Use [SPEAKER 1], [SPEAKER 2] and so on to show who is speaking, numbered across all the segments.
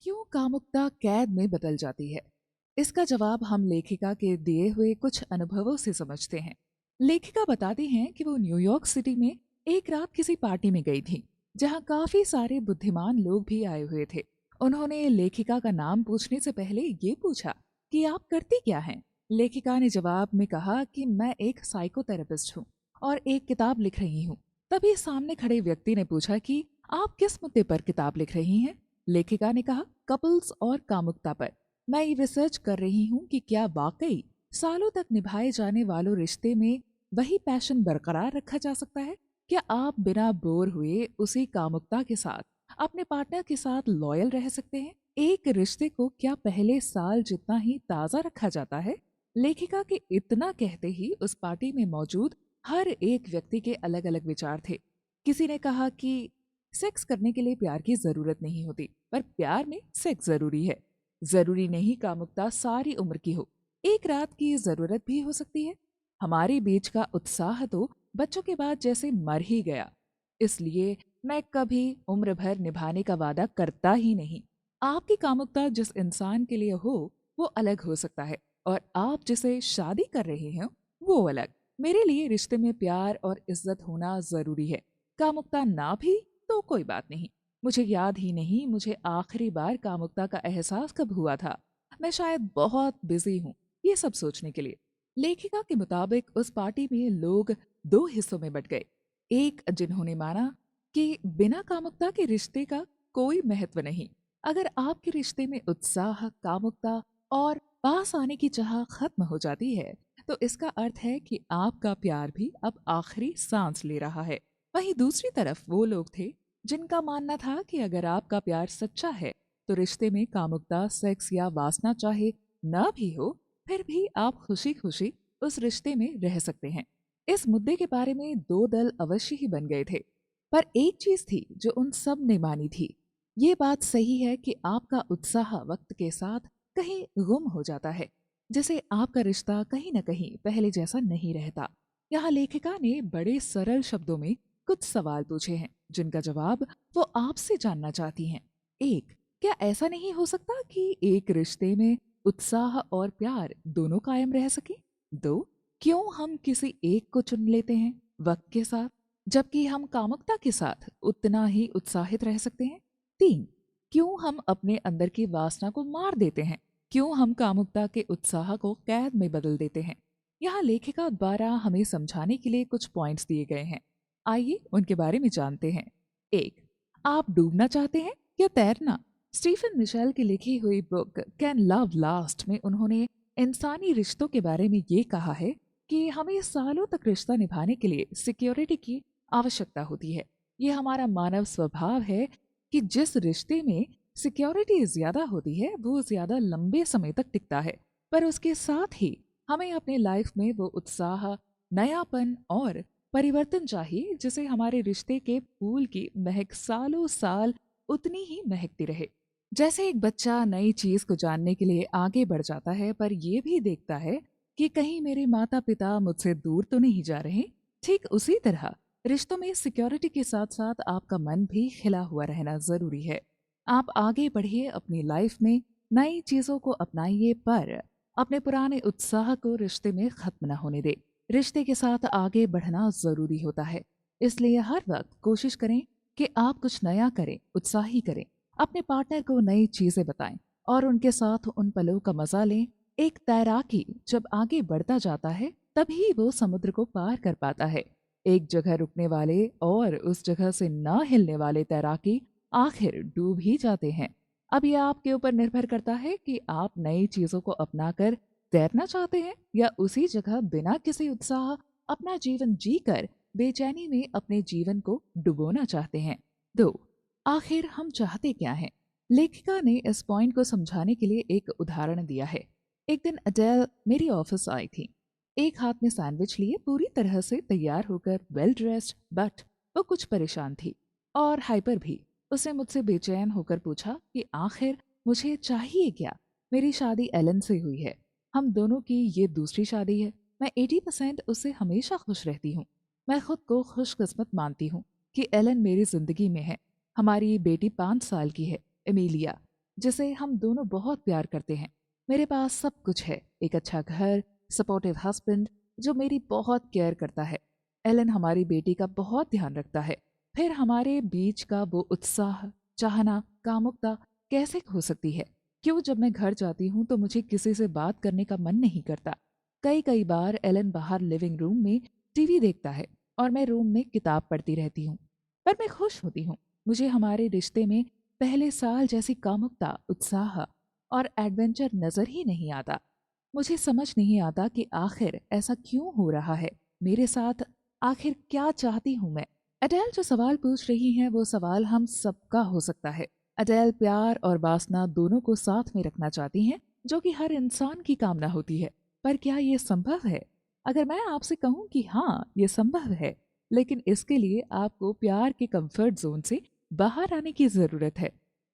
[SPEAKER 1] क्यों कामुकता कैद में बदल जाती है? इसका जवाब हम लेखिका के दिए हुए कुछ अनुभवों से समझते हैं। लेखिका बताती हैं कि वो न्यूयॉर्क सिटी में एक रात किसी पार्टी में गई थी, जहां काफी सारे बुद्धिमान लोग भी आए हुए थे। उन्होंने लेखिका का नाम पूछने से पहले ये पूछा कि आप करती क्या हैं? लेखिका ने जवाब में कहा कि मैं एक साइकोथेरेपिस्ट हूँ और एक किताब लिख रही हूँ। तभी सामने खड़े व्यक्ति ने पूछा कि आप किस मुद्दे पर किताब लिख रही हैं? लेखिका ने कहा, कपल्स और कामुकता पर। मैं ये रिसर्च कर रही हूँ कि क्या वाकई सालों तक निभाए जाने वालों रिश्ते में वही पैशन बरकरार रखा जा सकता है? क्या आप बिना बोर हुए उसी कामुकता के साथ अपने पार्टनर के साथ लॉयल रह सकते हैं? एक रिश्ते को क्या पहले साल जितना ही ताजा रखा जाता है? लेखिका के इतना कहते ही उस पार्टी में मौजूद हर एक व्यक्ति के अलग अलग विचार थे। किसी ने कहा कि सेक्स करने के लिए प्यार की जरूरत नहीं होती, पर प्यार में सेक्स जरूरी है। जरूरी नहीं कामुकता सारी उम्र की हो, एक रात की जरूरत भी हो सकती है। हमारे बीच का उत्साह तो बच्चों के बाद जैसे मर ही गया। इसलिए मैं कभी उम्र भर निभाने का वादा करता ही नहीं। आपकी कामुकता जिस इंसान के लिए हो वो अलग हो सकता है, और आप जिसे शादी कर रहे हैं वो अलग। मेरे लिए रिश्ते में प्यार और इज्जत होना जरूरी है। कामुकता ना भी तो कोई बात नहीं। मुझे याद ही नहीं मुझे आखिरी बार कामुकता का एहसास कब हुआ था। मैं शायद बहुत बिजी हूँ ये सब सोचने के लिए। लेखिका के मुताबिक उस पार्टी में लोग दो हिस्सों में बट गए। एक जिन्होंने माना कि बिना कामुकता के रिश्ते का कोई महत्व नहीं। अगर आपके रिश्ते में उत्साह, कामुकता और पास आने की चाह खत्म हो जाती है, तो इसका अर्थ है कि आपका प्यार भी अब आखिरी सांस ले रहा है। वहीं दूसरी तरफ वो लोग थे जिनका मानना था कि अगर आपका प्यार सच्चा है, तो रिश्ते में कामुकता, सेक्स या वासना चाहे न भी हो, फिर भी आप खुशी खुशी उस रिश्ते में रह सकते हैं। इस मुद्दे के बारे में दो दल अवश्य ही बन गए थे, पर एक चीज थी जो उन सब ने मानी थी। ये बात सही है कि आपका उत्साह वक्त के साथ कहीं गुम हो जाता है, जैसे आपका रिश्ता कहीं न कहीं पहले जैसा नहीं रहता। यहाँ लेखिका ने बड़े सरल शब्दों में कुछ सवाल पूछे हैं, जिनका जवाब वो आपसे जानना चाहती हैं। एक, क्या ऐसा नहीं हो सकता कि एक रिश्ते में उत्साह और प्यार दोनों कायम रह सके? दो, क्यों हम किसी एक को चुन लेते हैं वक्त के साथ, जबकि हम कामुकता के साथ उतना ही उत्साहित रह सकते हैं? तीन, क्यों हम अपने अंदर की वासना को मार देते हैं? क्यों हम कामुकता के उत्साह को कैद में बदल देते हैं? यहाँ लेखिका द्वारा हमें समझाने के लिए कुछ पॉइंट्स दिए गए हैं। आइए उनके बारे में जानते हैं। एक, आप डूबना चाहते हैं या तैरना? स्टीफन मिशेल की लिखी हुई बुक कैन लव लास्ट में उन्होंने इंसानी रिश्तों के बारे में ये कहा है कि हमें सालों तक रिश्ता निभाने के लिए सिक्योरिटी की आवश्यकता होती है। ये हमारा मानव स्वभाव है कि जिस रिश्ते में सिक्योरिटी ज्यादा होती है वो ज्यादा लंबे समय तक टिकता है, पर उसके साथ ही हमें अपने लाइफ में वो उत्साह, नयापन और परिवर्तन चाहिए जिसे हमारे रिश्ते के फूल की महक सालों साल उतनी ही महकती रहे। जैसे एक बच्चा नई चीज को जानने के लिए आगे बढ़ जाता है, पर ये भी देखता है कि कहीं मेरे माता पिता मुझसे दूर तो नहीं जा रहे, ठीक उसी तरह रिश्तों में सिक्योरिटी के साथ साथ आपका मन भी खिला हुआ रहना जरूरी है। आप आगे बढ़िए अपनी लाइफ में, नई चीजों को अपनाइए, पर अपने पुराने उत्साह को रिश्ते में खत्म न होने दे। रिश्ते के साथ आगे बढ़ना जरूरी होता है, इसलिए हर वक्त कोशिश करें कि आप कुछ नया करें, उत्साही करें। अपने पार्टनर को नई चीजें बताएं और उनके साथ उन पलों का मजा लें। एक तैराकी जब आगे बढ़ता जाता है तभी वो समुद्र को पार कर पाता है। एक जगह रुकने वाले और उस जगह से न हिलने वाले तैराकी आखिर डूब ही जाते हैं। अब यह आपके ऊपर निर्भर करता है कि आप नई चीजों को अपनाकर तैरना चाहते हैं या उसी जगह बिना किसी उत्साह अपना जीवन जीकर बेचैनी में अपने जीवन को डुबोना चाहते हैं। दो, आखिर हम चाहते क्या हैं? लेखिका ने इस पॉइंट को समझाने के लिए एक उदाहरण दिया है। एक दिन अडेल मेरी ऑफिस आई थी, एक हाथ में सैंडविच लिए, पूरी तरह से तैयार होकर, वेल ड्रेस्ड, बट वो कुछ परेशान थी और हाइपर भी। उसने मुझसे बेचैन होकर पूछा कि आखिर मुझे चाहिए क्या। मेरी शादी एलन से हुई है, हम दोनों की ये दूसरी शादी है। मैं 80% उससे हमेशा खुश रहती हूँ। मैं खुद को खुशकिस्मत मानती हूँ कि एलन मेरी जिंदगी में है। हमारी बेटी 5 साल की है, एमिलिया। जिसे हम दोनों बहुत प्यार करते हैं। मेरे पास सब कुछ है, एक अच्छा घर, सपोर्टिव हस्बैंड जो मेरी बहुत केयर करता है। एलन हमारी बेटी का बहुत ध्यान रखता है। फिर हमारे बीच का वो उत्साह, चाहना, कामुकता कैसे हो सकती है? क्यों जब मैं घर जाती हूँ तो मुझे किसी से बात करने का मन नहीं करता? कई कई बार एलन बाहर लिविंग रूम में टीवी देखता है और मैं रूम में किताब पढ़ती रहती हूँ। पर मैं खुश होती हूँ। मुझे हमारे रिश्ते में पहले साल जैसी कामुकता, उत्साह और एडवेंचर नजर ही नहीं आता। मुझे समझ नहीं आता कि आखिर ऐसा क्यों हो रहा है मेरे साथ। आखिर क्या चाहती हूँ मैं? अडेल जो सवाल पूछ रही है वो सवाल हम सबका हो सकता है। अडेल प्यार और वासना दोनों को साथ में रखना चाहती हैं, जो कि हर इंसान की कामना होती है। पर क्या ये संभव है? अगर मैं आपसे कहूँ कि हाँ ये संभव है, लेकिन इसके लिए आपको प्यार के कंफर्ट जोन से बाहर आने की जरूरत है।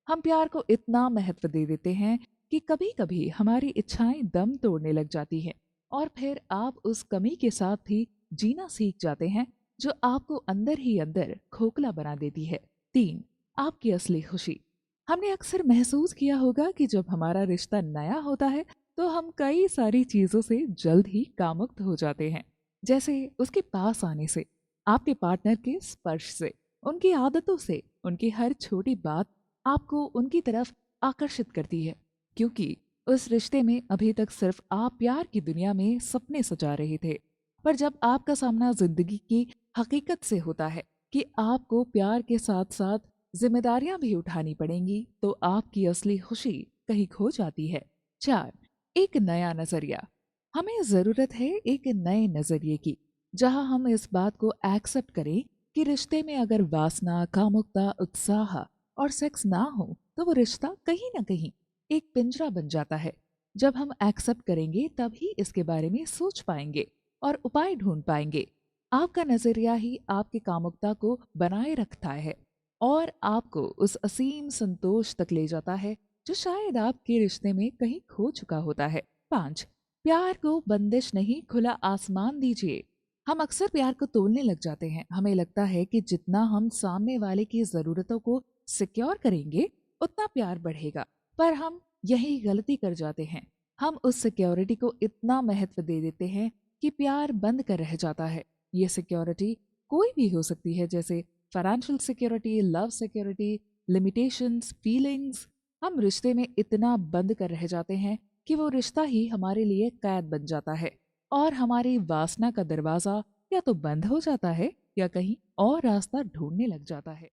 [SPEAKER 1] हम प्यार को इतना महत्व दे देते हैं कि कभी कभी हमारी इच्छाएं दम तोड़ने लग जाती हैं, और फिर आप उस कमी के साथ भी जीना सीख जाते हैं जो आपको अंदर ही अंदर खोखला बना देती है। 3, आपकी असली खुशी। हमने अक्सर महसूस किया होगा कि जब हमारा रिश्ता नया होता है तो हम कई सारी चीजों से जल्द ही कामुक्त हो जाते हैं। जैसे उसके पास आने से, आपके पार्टनर के स्पर्श से, उनकी आदतों से। उनकी हर छोटी बात आपको उनकी तरफ आकर्षित करती है, क्योंकि उस रिश्ते में अभी तक सिर्फ आप प्यार की दुनिया में सपने सजा रहे थे। पर जब आपका सामना जिंदगी की हकीकत से होता है कि आपको प्यार के साथ साथ जिम्मेदारियां भी उठानी पड़ेंगी, तो आपकी असली खुशी कहीं खो जाती है। 4, एक नया नजरिया। हमें जरूरत है एक नए नजरिए की, जहां हम इस बात को एक्सेप्ट करें कि रिश्ते में अगर वासना, कामुकता, उत्साह और सेक्स ना हो तो वो रिश्ता कहीं ना कहीं एक पिंजरा बन जाता है। जब हम एक्सेप्ट करेंगे तभी इसके बारे में सोच पाएंगे और उपाय ढूंढ पाएंगे। आपका नजरिया ही आपकी कामुकता को बनाए रखता है और आपको उस असीम संतोष तक ले जाता है जो शायद आपके रिश्ते में कहीं खो चुका होता है। 5, प्यार को बंदिश नहीं, खुला आसमान दीजिए। हम अक्सर प्यार को तोलने लग जाते हैं। हमें लगता है कि जितना हम सामने वाले की जरूरतों को सिक्योर करेंगे उतना प्यार बढ़ेगा। पर हम यही गलती कर जाते हैं। हम उस सिक्योरिटी को इतना महत्व दे देते हैं कि प्यार बंद कर रह जाता है। ये सिक्योरिटी कोई भी हो सकती है, जैसे financial security, love security, limitations, feelings. हम रिश्ते में इतना बंद कर रह जाते हैं कि वो रिश्ता ही हमारे लिए कैद बन जाता है और हमारी वासना का दरवाजा या तो बंद हो जाता है या कहीं और रास्ता ढूंढने लग जाता है।